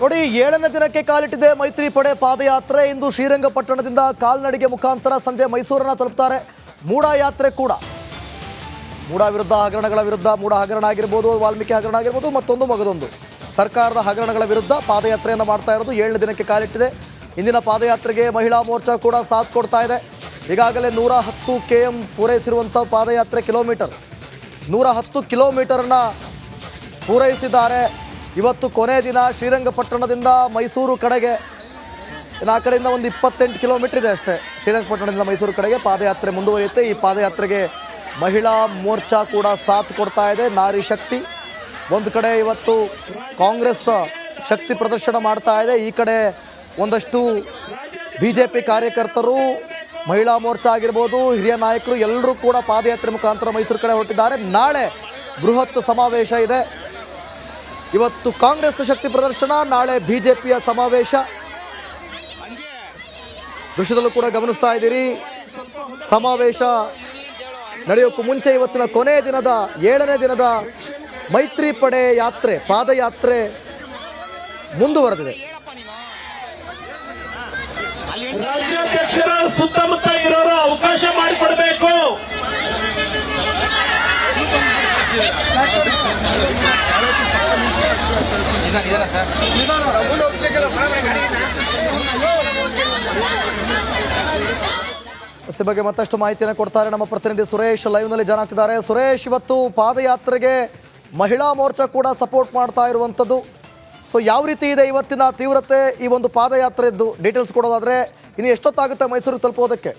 ನೋಡಿ, 7ನೇ ದಿನಕ್ಕೆ ಕಾಲಿಟ್ಟಿದೆ ಮೈತ್ರಿ ಪಡೆ ಪಾದಯಾತ್ರೆ. ಇಂದು ಶ್ರೀರಂಗಪಟ್ಟಣದಿಂದ ಕಾಲ್ನಡಿಗೆ ಮುಖಾಂತರ ಸಂಜೆ ಮೈಸೂರನ್ನ ತಲುಪ್ತಾರೆ. ಮೂಡ ಯಾತ್ರೆ ಕೂಡ ಮೂಡ ವಿರುದ್ಧ ಹಗರಣಗಳ ವಿರುದ್ಧ, ಮೂಡ ಹಗರಣ ಆಗಿರ್ಬೋದು, ವಾಲ್ಮೀಕಿ ಹಗರಣ ಆಗಿರ್ಬೋದು, ಮತ್ತೊಂದು ಮಗದೊಂದು ಸರ್ಕಾರದ ಹಗರಣಗಳ ವಿರುದ್ಧ ಪಾದಯಾತ್ರೆಯನ್ನು ಮಾಡ್ತಾ ಇರೋದು 7ನೇ ದಿನಕ್ಕೆ ಕಾಲಿಟ್ಟಿದೆ. ಇಂದಿನ ಪಾದಯಾತ್ರೆಗೆ ಮಹಿಳಾ ಮೋರ್ಚಾ ಕೂಡ ಸಾಥ್ ಕೊಡ್ತಾ ಇದೆ. ಈಗಾಗಲೇ 110 km ಪೂರೈಸಿರುವಂಥ ಪಾದಯಾತ್ರೆ ಕಿಲೋಮೀಟರ್ 110 ಕಿಲೋಮೀಟರ್ನ ಪೂರೈಸಿದ್ದಾರೆ. ಇವತ್ತು ಕೊನೆ ದಿನ. ಶ್ರೀರಂಗಪಟ್ಟಣದಿಂದ ಮೈಸೂರು ಕಡೆಗೆ ಆ ಕಡೆಯಿಂದ ಒಂದು 28 ಕಿಲೋಮೀಟರ್ ಇದೆ ಅಷ್ಟೇ. ಶ್ರೀರಂಗಪಟ್ಟಣದಿಂದ ಮೈಸೂರು ಕಡೆಗೆ ಪಾದಯಾತ್ರೆ ಮುಂದುವರಿಯುತ್ತೆ. ಈ ಪಾದಯಾತ್ರೆಗೆ ಮಹಿಳಾ ಮೋರ್ಚಾ ಕೂಡ ಸಾಥ್ ಕೊಡ್ತಾ ಇದೆ. ನಾರಿ ಶಕ್ತಿ ಒಂದು ಕಡೆ ಇವತ್ತು ಕಾಂಗ್ರೆಸ್ ಶಕ್ತಿ ಪ್ರದರ್ಶನ ಮಾಡ್ತಾ ಇದೆ. ಈ ಕಡೆ ಒಂದಷ್ಟು BJP ಕಾರ್ಯಕರ್ತರು, ಮಹಿಳಾ ಮೋರ್ಚಾ ಆಗಿರ್ಬೋದು, ಹಿರಿಯ ನಾಯಕರು ಎಲ್ಲರೂ ಕೂಡ ಪಾದಯಾತ್ರೆ ಮುಖಾಂತರ ಮೈಸೂರು ಕಡೆ ಹೊರಟಿದ್ದಾರೆ. ನಾಳೆ ಬೃಹತ್ ಸಮಾವೇಶ ಇದೆ. ಇವತ್ತು ಕಾಂಗ್ರೆಸ್ ಶಕ್ತಿ ಪ್ರದರ್ಶನ, ನಾಳೆ BJPಯ ಸಮಾವೇಶ. ದೃಶ್ಯದಲ್ಲೂ ಕೂಡ ಗಮನಿಸ್ತಾ ಇದ್ದೀರಿ. ಸಮಾವೇಶ ನಡೆಯೋಕ್ಕೂ ಮುಂಚೆ ಇವತ್ತಿನ ಕೊನೆ ದಿನದ 7ನೇ ದಿನದ ಮೈತ್ರಿ ಪಡೆ ಯಾತ್ರೆ, ಪಾದಯಾತ್ರೆ ಮುಂದುವರೆದಿದೆ. ರಾಜ್ಯಾಧ್ಯಕ್ಷರ ಸುತ್ತಮುತ್ತ ಇರೋರು ಅವಕಾಶ ಮಾಡಿಕೊಡ್ಬೇಕು. ಈ ಬಗ್ಗೆ ಮತ್ತಷ್ಟು ಮಾಹಿತಿಯನ್ನು ಕೊಡ್ತಾರೆ ನಮ್ಮ ಪ್ರತಿನಿಧಿ ಸುರೇಶ್. ಲೈವ್ನಲ್ಲಿ ಜಾಯ್ನ್ ಆಗ್ತಿದ್ದಾರೆ. ಸುರೇಶ್, ಇವತ್ತು ಪಾದಯಾತ್ರೆಗೆ ಮಹಿಳಾ ಮೋರ್ಚಾ ಕೂಡ ಸಪೋರ್ಟ್ ಮಾಡ್ತಾ ಇರುವಂಥದ್ದು. ಸೊ ಯಾವ ರೀತಿ ಇದೆ ಇವತ್ತಿನ ತೀವ್ರತೆ, ಈ ಒಂದು ಪಾದಯಾತ್ರೆದ್ದು ಡೀಟೇಲ್ಸ್ ಕೊಡೋದಾದರೆ ಇನ್ನು ಎಷ್ಟೊತ್ತಾಗುತ್ತೆ ಮೈಸೂರಿಗೆ ತಲುಪೋದಕ್ಕೆ?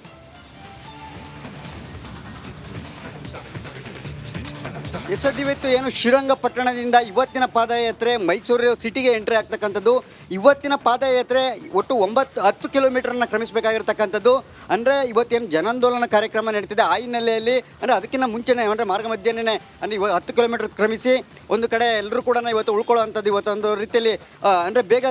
ಇವತ್ತು ಏನು ಶ್ರೀರಂಗಪಟ್ಟಣದಿಂದ ಇವತ್ತಿನ ಪಾದಯಾತ್ರೆ ಮೈಸೂರು ಸಿಟಿಗೆ ಎಂಟ್ರಿ ಆಗ್ತಕ್ಕಂಥದ್ದು. ಇವತ್ತಿನ ಪಾದಯಾತ್ರೆ ಒಟ್ಟು 10 ಕಿಲೋಮೀಟರ್ನ ಕ್ರಮಿಸಬೇಕಾಗಿರ್ತಕ್ಕಂಥದ್ದು. ಅಂದರೆ ಇವತ್ತೇನು ಜನಾಂದೋಲನ ಕಾರ್ಯಕ್ರಮ ನಡೀತಿದೆ ಆ ಹಿನ್ನೆಲೆಯಲ್ಲಿ, ಅಂದರೆ ಅದಕ್ಕಿಂತ ಮುಂಚೆನೇ ಅಂದರೆ ಮಾರ್ಗ ಮಧ್ಯನೇ ಅಂದರೆ 10 ಕಿಲೋಮೀಟರ್ ಕ್ರಮಿಸಿ ಒಂದು ಕಡೆ ಎಲ್ಲರೂ ಕೂಡ ಇವತ್ತು ಉಳ್ಕೊಳ್ಳೋವಂಥದ್ದು. ಇವತ್ತೊಂದು ರೀತಿಯಲ್ಲಿ ಅಂದರೆ ಬೇಗ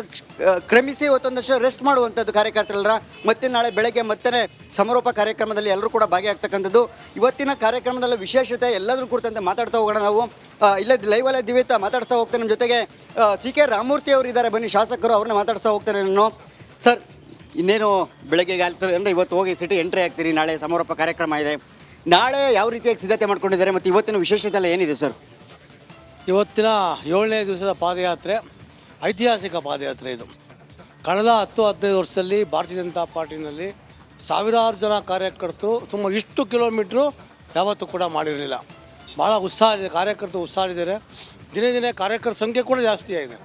ಕ್ರಮಿಸಿ ಇವತ್ತೊಂದಷ್ಟು ರೆಸ್ಟ್ ಮಾಡುವಂಥದ್ದು ಕಾರ್ಯಕರ್ತರೆಲ್ಲರ. ಮತ್ತೆ ನಾಳೆ ಬೆಳಗ್ಗೆ ಮತ್ತೆ ಸಮಾರೋಪ ಕಾರ್ಯಕ್ರಮದಲ್ಲಿ ಎಲ್ಲರೂ ಕೂಡ ಭಾಗಿಯಾಗ್ತಕ್ಕಂಥದ್ದು. ಇವತ್ತಿನ ಕಾರ್ಯಕ್ರಮದಲ್ಲಿ ವಿಶೇಷತೆ ಎಲ್ಲರೂ ಕುರಿತಂತೆ ಮಾತಾಡ್ತಾ ಹೋಗೋಣ ನಾವು. ಇಲ್ಲೇ ಲೈವಲ್ಲೇ ದಿವ್ಯತ ಮಾತಾಡ್ತಾ ಹೋಗ್ತೇನೆ. ನಮ್ಮ ಜೊತೆಗೆ CK ರಾಮಮೂರ್ತಿ ಅವರು ಇದ್ದಾರೆ, ಬನ್ನಿ ಶಾಸಕರು, ಅವ್ರನ್ನ ಮಾತಾಡ್ತಾ ಹೋಗ್ತಾರೆ ನಾನು. ಸರ್, ಇನ್ನೇನು ಬೆಳಗ್ಗೆ ಆಗ್ತದೆ ಅಂದರೆ ಇವತ್ತು ಹೋಗಿ ಸಿಟಿ ಎಂಟ್ರಿ ಆಗ್ತೀರಿ, ನಾಳೆ ಸಮಾರೋಪ ಕಾರ್ಯಕ್ರಮ ಇದೆ. ನಾಳೆ ಯಾವ ರೀತಿಯಾಗಿ ಸಿದ್ಧತೆ ಮಾಡ್ಕೊಂಡಿದ್ದಾರೆ ಮತ್ತು ಇವತ್ತಿನ ವಿಶೇಷತೆ ಎಲ್ಲ ಏನಿದೆ ಸರ್? ಇವತ್ತಿನ 7ನೇ ದಿವಸದ ಪಾದಯಾತ್ರೆ ಐತಿಹಾಸಿಕ ಪಾದಯಾತ್ರೆ. ಇದು ಕಳೆದ 10-15 ವರ್ಷದಲ್ಲಿ ಭಾರತೀಯ ಜನತಾ ಪಾರ್ಟಿನಲ್ಲಿ ಸಾವಿರಾರು ಜನ ಕಾರ್ಯಕರ್ತರು ಸುಮಾರು ಇಷ್ಟು ಕಿಲೋಮೀಟ್ರು ಯಾವತ್ತೂ ಕೂಡ ಮಾಡಿರಲಿಲ್ಲ. ಭಾಳ ಉತ್ಸಾಹ ಇದೆ, ಕಾರ್ಯಕರ್ತರು ಉತ್ಸಾಹ ಇದ್ದಾರೆ. ದಿನೇ ದಿನೇ ಕಾರ್ಯಕರ್ತರ ಸಂಖ್ಯೆ ಕೂಡ ಜಾಸ್ತಿ ಆಗಿದೆ.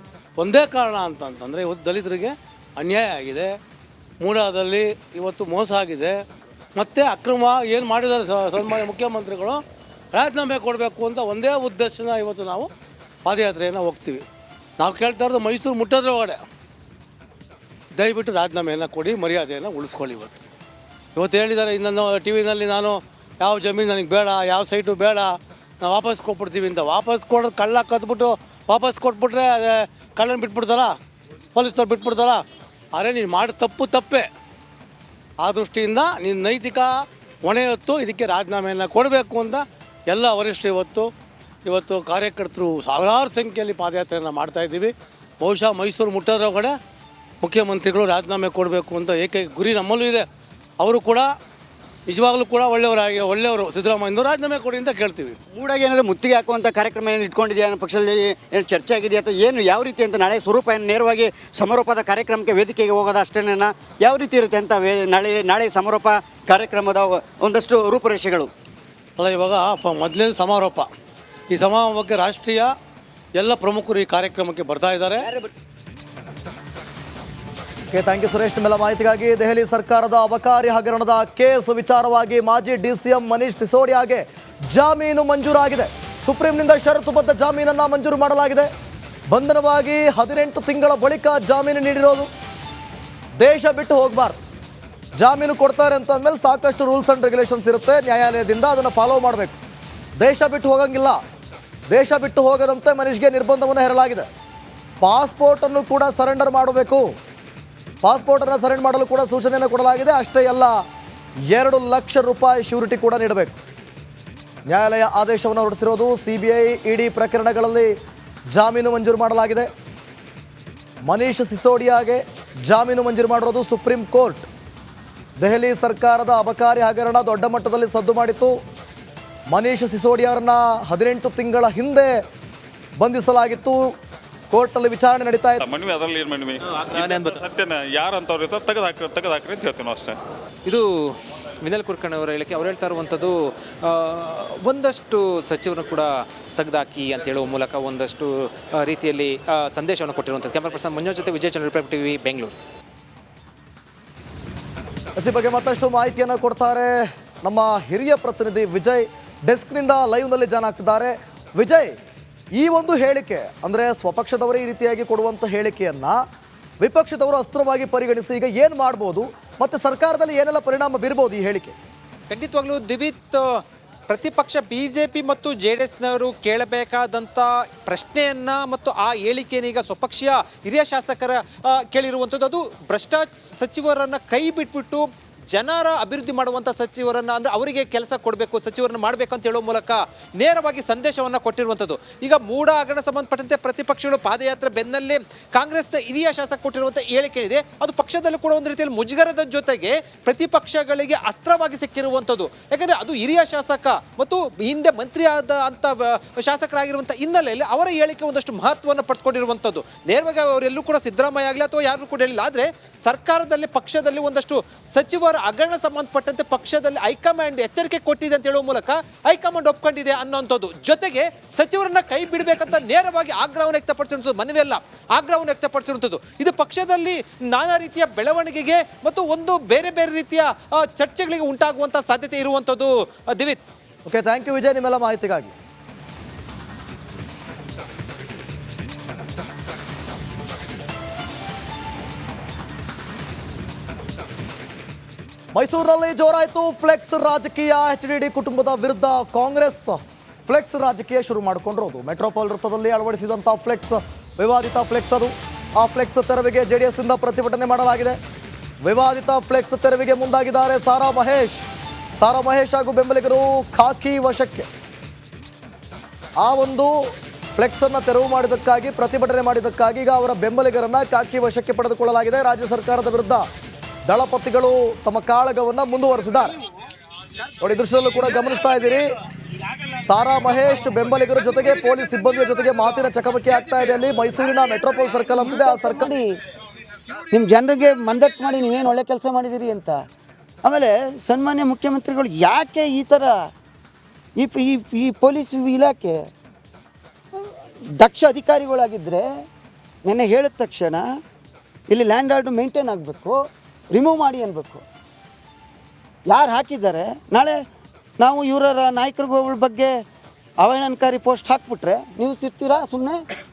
ಒಂದೇ ಕಾರಣ ಅಂತಂತಂದರೆ ಇವತ್ತು ದಲಿತರಿಗೆ ಅನ್ಯಾಯ ಆಗಿದೆ, ಮೂಡಾದಲ್ಲಿ ಇವತ್ತು ಮೋಸ ಆಗಿದೆ, ಮತ್ತು ಅಕ್ರಮ ಏನು ಮಾಡಿದ್ದಾರೆ ಸನ್ಮಾನ್ಯ ಮುಖ್ಯಮಂತ್ರಿಗಳು ರಾಜೀನಾಮೆ ಕೊಡಬೇಕು ಅಂತ ಒಂದೇ ಉದ್ದೇಶನ ಇವತ್ತು ನಾವು ಪಾದಯಾತ್ರೆಯನ್ನು ಹೋಗ್ತೀವಿ. ನಾವು ಕೇಳ್ತಾ ಇರೋದು ಮೈಸೂರು ಮುಟ್ಟೋದ್ರ ಒಳಗಡೆ ದಯವಿಟ್ಟು ರಾಜೀನಾಮೆಯನ್ನು ಕೊಡಿ, ಮರ್ಯಾದೆಯನ್ನು ಉಳಿಸ್ಕೊಳ್ಳಿ. ಇವತ್ತು ಹೇಳಿದ್ದಾರೆ ಇನ್ನೊಂದು ಟಿ ವಿನಲ್ಲಿ, ನಾನು ಯಾವ ಜಮೀನು ನನಗೆ ಬೇಡ, ಯಾವ ಸೈಟು ಬೇಡ, ನಾವು ವಾಪಸ್ ಕೊಟ್ಬಿಡ್ತೀವಿ ಅಂತ. ವಾಪಸ್ ಕೊಡೋದು ಕಳ್ಳ ಕದ್ಬಿಟ್ಟು ವಾಪಸ್ ಕೊಟ್ಬಿಟ್ರೆ ಅದೇ ಕಳ್ಳನ ಬಿಟ್ಬಿಡ್ತಾರ, ಪೊಲೀಸರು ಬಿಟ್ಬಿಡ್ತಾರ? ಆದರೆ ನೀನು ಮಾಡಿ ತಪ್ಪೇ. ಆ ದೃಷ್ಟಿಯಿಂದ ನೀನು ನೈತಿಕ ಹೊಣೆ ಹೊತ್ತು ಇದಕ್ಕೆ ರಾಜೀನಾಮೆಯನ್ನು ಕೊಡಬೇಕು ಅಂತ ಎಲ್ಲ ವರಿಷ್ಠರು ಇವತ್ತು ಕಾರ್ಯಕರ್ತರು ಸಾವಿರಾರು ಸಂಖ್ಯೆಯಲ್ಲಿ ಪಾದಯಾತ್ರೆಯನ್ನು ಮಾಡ್ತಾಯಿದ್ದೀವಿ. ಬಹುಶಃ ಮೈಸೂರು ಮುಟ್ಟೋದ್ರೊಳಗಡೆ ಮುಖ್ಯಮಂತ್ರಿಗಳು ರಾಜೀನಾಮೆ ಕೊಡಬೇಕು ಅಂತ ಏಕೈಕ ಗುರಿ ನಮ್ಮಲ್ಲೂ ಇದೆ. ಅವರು ಕೂಡ ನಿಜವಾಗ್ಲೂ ಕೂಡ ಒಳ್ಳೆಯವರು ಸಿದ್ದರಾಮಯ್ಯನವರು ರಾಜೀನಾಮೆ ಕೊಡಿ ಅಂತ ಕೇಳ್ತೀವಿ. ಮೂಡಾಗಿ ಏನಾದರೂ ಮುತ್ತಿಗೆ ಹಾಕುವಂಥ ಕಾರ್ಯಕ್ರಮ ಏನು ಇಟ್ಕೊಂಡಿದೆಯಾ ಪಕ್ಷದಲ್ಲಿ, ಏನು ಚರ್ಚೆ ಆಗಿದೆಯಾ ಅಥವಾ ಏನು ಯಾವ ರೀತಿ ಅಂತ? ನಾಳೆ ಸ್ವರೂಪ ಏನು ನೇರವಾಗಿ ಸಮಾರೋಪದ ಕಾರ್ಯಕ್ರಮಕ್ಕೆ ವೇದಿಕೆಗೆ ಹೋಗೋದು ಅಷ್ಟೇನೇನ, ಯಾವ ರೀತಿ ಇರುತ್ತೆ ಅಂತ ನಾಳೆ ಸಮಾರೋಪ ಕಾರ್ಯಕ್ರಮದ ಒಂದಷ್ಟು ರೂಪುರೇಷೆಗಳು? ಅಲ್ಲ, ಇವಾಗ ಮೊದಲನೇ ಸಮಾರೋಪ. ಈ ಸಮಾರೋಪಕ್ಕೆ ರಾಷ್ಟ್ರೀಯ ಎಲ್ಲ ಪ್ರಮುಖರು ಈ ಕಾರ್ಯಕ್ರಮಕ್ಕೆ ಬರ್ತಾ ಇದ್ದಾರೆ. Thank you Suresh. ನಿಮ್ಮೆಲ್ಲ ಮಾಹಿತಿಗಾಗಿ. ದೆಹಲಿ ಸರ್ಕಾರದ ಅಬಕಾರಿ ಹಗರಣದ ಕೇಸ್ ವಿಚಾರವಾಗಿ ಮಾಜಿ DCM ಮನೀಶ್ ಸಿಸೋಡಿಯಾಗೆ ಜಾಮೀನು ಮಂಜೂರಾಗಿದೆ. ಸುಪ್ರೀಂನಿಂದ ಷರತ್ತುಬದ್ಧ ಜಾಮೀನನ್ನು ಮಂಜೂರು ಮಾಡಲಾಗಿದೆ. ಬಂಧನವಾಗಿ 18 ತಿಂಗಳ ಬಳಿಕ ಜಾಮೀನು ನೀಡಿರೋದು. ದೇಶ ಬಿಟ್ಟು ಹೋಗಬಾರ್ದು, ಜಾಮೀನು ಕೊಡ್ತಾರೆ ಅಂತ ಅಂದಮೇಲೆ ಸಾಕಷ್ಟು ರೂಲ್ಸ್ ಆ್ಯಂಡ್ ರೆಗ್ಯುಲೇಷನ್ಸ್ ಇರುತ್ತೆ ನ್ಯಾಯಾಲಯದಿಂದ, ಅದನ್ನು ಫಾಲೋ ಮಾಡಬೇಕು. ದೇಶ ಬಿಟ್ಟು ಹೋಗಂಗಿಲ್ಲ. ದೇಶ ಬಿಟ್ಟು ಹೋಗದಂತೆ ಮನೀಶ್ಗೆ ನಿರ್ಬಂಧವನ್ನು ಹೇರಲಾಗಿದೆ. ಪಾಸ್ಪೋರ್ಟನ್ನು ಕೂಡ ಸರೆಂಡರ್ ಮಾಡಬೇಕು. ಪಾಸ್ಪೋರ್ಟನ್ನು ಸರೆಂಡರ್ ಮಾಡಲು ಕೂಡ ಸೂಚನೆಯನ್ನು ಕೊಡಲಾಗಿದೆ. ಅಷ್ಟೇ ಅಲ್ಲ, 2 ಲಕ್ಷ ರೂಪಾಯಿ ಶ್ಯೂರಿಟಿ ಕೂಡ ನೀಡಬೇಕು. ನ್ಯಾಯಾಲಯ ಆದೇಶವನ್ನು ಹೊರಡಿಸಿರೋದು. CBI ED ಪ್ರಕರಣಗಳಲ್ಲಿ ಜಾಮೀನು ಮಂಜೂರು ಮಾಡಲಾಗಿದೆ. ಮನೀಶ್ ಸಿಸೋಡಿಯಾಗೆ ಜಾಮೀನು ಮಂಜೂರು ಮಾಡಿರೋದು ಸುಪ್ರೀಂ ಕೋರ್ಟ್. ದೆಹಲಿ ಸರ್ಕಾರದ ಅಬಕಾರಿ ಹಗರಣ ದೊಡ್ಡ ಮಟ್ಟದಲ್ಲಿ ಸದ್ದು ಮಾಡಿತ್ತು. ಮನೀಶ್ ಸಿಸೋಡಿಯಾರನ್ನ 18 ತಿಂಗಳ ಹಿಂದೆ ಬಂಧಿಸಲಾಗಿತ್ತು. ಕೋರ್ಟ್ನಲ್ಲಿ ವಿಚಾರಣೆ ನಡೀತಾ ಇತ್ತು. ಮನವಿ ಅದರಲ್ಲಿ ಏನು ಮನವಿ ಸತ್ಯನ ಯಾರು ಅಂತವ್ರು ಇರ್ತಾರೆ ತೆಗೆದು ಹಾಕ್ರಿ ಅಂತ ಹೇಳ್ತೀವಿ ನಾವು ಅಷ್ಟೇ. ಇದು ವಿನಲ್ ಕುರ್ಕರ್ಣಿ ಅವರ ಹೇಳಿಕೆ. ಅವ್ರು ಹೇಳ್ತಾ ಇರುವಂಥದ್ದು ಒಂದಷ್ಟು ಸಚಿವರನ್ನು ಕೂಡ ತೆಗೆದಾಕಿ ಅಂತ ಹೇಳುವ ಮೂಲಕ ಒಂದಷ್ಟು ರೀತಿಯಲ್ಲಿ ಸಂದೇಶವನ್ನು ಕೊಟ್ಟಿರುವಂಥದ್ದು. ಕ್ಯಾಮರಾ ಪರ್ಸನ್ ಮಂಜು ಜೊತೆ ವಿಜಯ್ ಚಂದ್ರ, ರಿಪಬ್ಲಿಕ್ ಟಿವಿ, ಬೆಂಗಳೂರು. ಈ ಬಗ್ಗೆ ಮತ್ತಷ್ಟು ಮಾಹಿತಿಯನ್ನು ಕೊಡ್ತಾರೆ ನಮ್ಮ ಹಿರಿಯ ಪ್ರತಿನಿಧಿ ವಿಜಯ್. ಡೆಸ್ಕ್ನಿಂದ ಲೈವ್ನಲ್ಲಿ ಜಾಯ್ನ್ ಆಗ್ತಿದ್ದಾರೆ. ವಿಜಯ್, ಈ ಒಂದು ಹೇಳಿಕೆ ಅಂದರೆ ಸ್ವಪಕ್ಷದವರೇ ಈ ರೀತಿಯಾಗಿ ಕೊಡುವಂಥ ಹೇಳಿಕೆಯನ್ನು ವಿಪಕ್ಷದವರು ಅಸ್ತ್ರವಾಗಿ ಪರಿಗಣಿಸಿ ಈಗ ಏನು ಮಾಡ್ಬೋದು ಮತ್ತು ಸರ್ಕಾರದಲ್ಲಿ ಏನೆಲ್ಲ ಪರಿಣಾಮ ಬೀರ್ಬೋದು ಈ ಹೇಳಿಕೆ? ಖಂಡಿತವಾಗ್ಲೂ ದಿವಿತ್, ಪ್ರತಿಪಕ್ಷ ಬಿಜೆಪಿ ಮತ್ತು JDSನವರು ಕೇಳಬೇಕಾದಂಥ ಪ್ರಶ್ನೆಯನ್ನ ಮತ್ತು ಆ ಹೇಳಿಕೆಯನ್ನು ಈಗ ಸ್ವಪಕ್ಷೀಯ ಹಿರಿಯ ಶಾಸಕರ ಕೇಳಿರುವಂಥದ್ದು. ಅದು ಭ್ರಷ್ಟ ಸಚಿವರನ್ನ ಕೈ ಬಿಟ್ಬಿಟ್ಟು ಜನರ ಅಭಿವೃದ್ಧಿ ಮಾಡುವಂಥ ಸಚಿವರನ್ನ, ಅಂದರೆ ಅವರಿಗೆ ಕೆಲಸ ಕೊಡಬೇಕು, ಸಚಿವರನ್ನ ಮಾಡಬೇಕು ಅಂತ ಹೇಳೋ ಮೂಲಕ ನೇರವಾಗಿ ಸಂದೇಶವನ್ನು ಕೊಟ್ಟಿರುವಂಥದ್ದು. ಈಗ ಮೂಡ ಹಗರಣ ಸಂಬಂಧಪಟ್ಟಂತೆ ಪ್ರತಿಪಕ್ಷಗಳು ಪಾದಯಾತ್ರೆ ಬೆನ್ನಲ್ಲೇ ಕಾಂಗ್ರೆಸ್ನ ಹಿರಿಯ ಶಾಸಕ ಕೊಟ್ಟಿರುವಂಥ ಹೇಳಿಕೆ ಇದೆ. ಅದು ಪಕ್ಷದಲ್ಲೂ ಕೂಡ ಒಂದು ರೀತಿಯಲ್ಲಿ ಮುಜುಗರದ ಜೊತೆಗೆ ಪ್ರತಿಪಕ್ಷಗಳಿಗೆ ಅಸ್ತ್ರವಾಗಿ ಸಿಕ್ಕಿರುವಂಥದ್ದು. ಯಾಕಂದರೆ ಅದು ಹಿರಿಯ ಶಾಸಕ ಮತ್ತು ಹಿಂದೆ ಮಂತ್ರಿ ಆದ ಅಂತ ಶಾಸಕರಾಗಿರುವಂಥ ಹಿನ್ನೆಲೆಯಲ್ಲಿ ಅವರ ಹೇಳಿಕೆ ಒಂದಷ್ಟು ಮಹತ್ವವನ್ನು ಪಡ್ಕೊಂಡಿರುವಂಥದ್ದು. ನೇರವಾಗಿ ಅವರೆಲ್ಲೂ ಕೂಡ ಸಿದ್ದರಾಮಯ್ಯ ಆಗಲಿ ಅಥವಾ ಯಾರು ಕೂಡ ಹೇಳಿಲ್ಲ. ಆದರೆ ಸರ್ಕಾರದಲ್ಲಿ ಪಕ್ಷದಲ್ಲಿ ಒಂದಷ್ಟು ಸಚಿವರ ಹಗರಣ ಸಂಬಂಧಪಟ್ಟಂತೆ ಪಕ್ಷದಲ್ಲಿ ಹೈಕಮಾಂಡ್ ಎಚ್ಚರಿಕೆ ಕೊಟ್ಟಿದೆ ಅಂತ ಹೇಳುವ ಮೂಲಕ ಹೈಕಮಾಂಡ್ ಒಪ್ಕೊಂಡಿದೆ ಅನ್ನೋಂಥದ್ದು. ಜೊತೆಗೆ ಸಚಿವರನ್ನ ಕೈ ಬಿಡಬೇಕಂತ ನೇರವಾಗಿ ಆಗ್ರಹವನ್ನು ವ್ಯಕ್ತಪಡಿಸಿರುವಂಥದ್ದು, ಮನವಿಯಲ್ಲ ಆಗ್ರಹವನ್ನು ವ್ಯಕ್ತಪಡಿಸಿರುವಂಥದ್ದು. ಇದು ಪಕ್ಷದಲ್ಲಿ ನಾನಾ ರೀತಿಯ ಬೆಳವಣಿಗೆಗೆ ಮತ್ತು ಒಂದು ಬೇರೆ ಬೇರೆ ರೀತಿಯ ಚರ್ಚೆಗಳಿಗೆ ಉಂಟಾಗುವಂಥ ಸಾಧ್ಯತೆ ಇರುವಂಥದ್ದು. ದಿವಿತ್. ಓಕೆ, ಥ್ಯಾಂಕ್ ಯು ವಿಜಯ್ ನಿಮ್ಮೆಲ್ಲ ಮಾಹಿತಿಗಾಗಿ. ಮೈಸೂರಿನಲ್ಲಿ ಜೋರಾಯಿತು ಫ್ಲೆಕ್ಸ್ ರಾಜಕೀಯ. HDD ಕುಟುಂಬದ ವಿರುದ್ಧ ಕಾಂಗ್ರೆಸ್ ಫ್ಲೆಕ್ಸ್ ರಾಜಕೀಯ ಶುರು ಮಾಡಿಕೊಂಡಿರೋದು. ಮೆಟ್ರೋಪಾಲ್ ವೃತ್ತದಲ್ಲಿ ಅಳವಡಿಸಿದಂಥ ಫ್ಲೆಕ್ಸ್ ವಿವಾದಿತ ಫ್ಲೆಕ್ಸ್ ಅದು. ಆ ಫ್ಲೆಕ್ಸ್ ತೆರವಿಗೆ JDS ಇಂದ ಪ್ರತಿಭಟನೆ ಮಾಡಲಾಗಿದೆ. ವಿವಾದಿತ ಫ್ಲೆಕ್ಸ್ ತೆರವಿಗೆ ಮುಂದಾಗಿದ್ದಾರೆ ಸಾರಾ ಮಹೇಶ್ ಹಾಗೂ ಬೆಂಬಲಿಗರು ಖಾಕಿ ವಶಕ್ಕೆ. ಆ ಒಂದು ಫ್ಲೆಕ್ಸ್ ಅನ್ನ ತೆರವು ಮಾಡಿದ್ದಕ್ಕಾಗಿ, ಪ್ರತಿಭಟನೆ ಮಾಡಿದ್ದಕ್ಕಾಗಿ ಈಗ ಅವರ ಬೆಂಬಲಿಗರನ್ನ ಖಾಕಿ ವಶಕ್ಕೆ ಪಡೆದುಕೊಳ್ಳಲಾಗಿದೆ. ರಾಜ್ಯ ಸರ್ಕಾರದ ವಿರುದ್ಧ ದಳಪತಿಗಳು ತಮ್ಮ ಕಾಳಗವನ್ನು ಮುಂದುವರೆಸಿದ್ದಾರೆ. ನೋಡಿ, ದೃಶ್ಯದಲ್ಲೂ ಕೂಡ ಗಮನಿಸ್ತಾ ಇದ್ದೀರಿ. ಸಾರಾ ಮಹೇಶ್ ಬೆಂಬಲಿಗರ ಜೊತೆಗೆ ಪೊಲೀಸ್ ಸಿಬ್ಬಂದಿಯ ಜೊತೆಗೆ ಮಾತಿನ ಚಕಮಕಿ ಆಗ್ತಾ ಇದೆ. ಅಲ್ಲಿ ಮೈಸೂರಿನ ಮೆಟ್ರೋಪಾಲ್ ಸರ್ಕಲ್ ಅಂತಿದೆ. ಆ ಸರ್ಕಲ್ ನಿಮ್ಮ ಜನರಿಗೆ ಮಂದಟ್ಟು ಮಾಡಿ ನೀವೇನು ಒಳ್ಳೆ ಕೆಲಸ ಮಾಡಿದ್ದೀರಿ ಅಂತ. ಆಮೇಲೆ ಸನ್ಮಾನ್ಯ ಮುಖ್ಯಮಂತ್ರಿಗಳು ಯಾಕೆ ಈ ಥರ ಈ ಪೊಲೀಸ್ ಇಲಾಖೆ ದಕ್ಷ ಅಧಿಕಾರಿಗಳಾಗಿದ್ದರೆ ನೆನ್ನೆ ಹೇಳಿದ ತಕ್ಷಣ ಇಲ್ಲಿ ಲ್ಯಾಂಡ್ ಆರ್ಡರ್ ಮೇಂಟೈನ್ ಆಗಬೇಕು, ರಿಮೂವ್ ಮಾಡಿ ಅನ್ಬೇಕು. ಯಾರು ಹಾಕಿದ್ದಾರೆ, ನಾಳೆ ನಾವು ಇವರ ನಾಯಕರುಗಳ ಬಗ್ಗೆ ಅವಹೇಳನಕಾರಿ ಪೋಸ್ಟ್ ಹಾಕ್ಬಿಟ್ರೆ ನೀವು ಸಿಗ್ತೀರಾ ಸುಮ್ಮನೆ?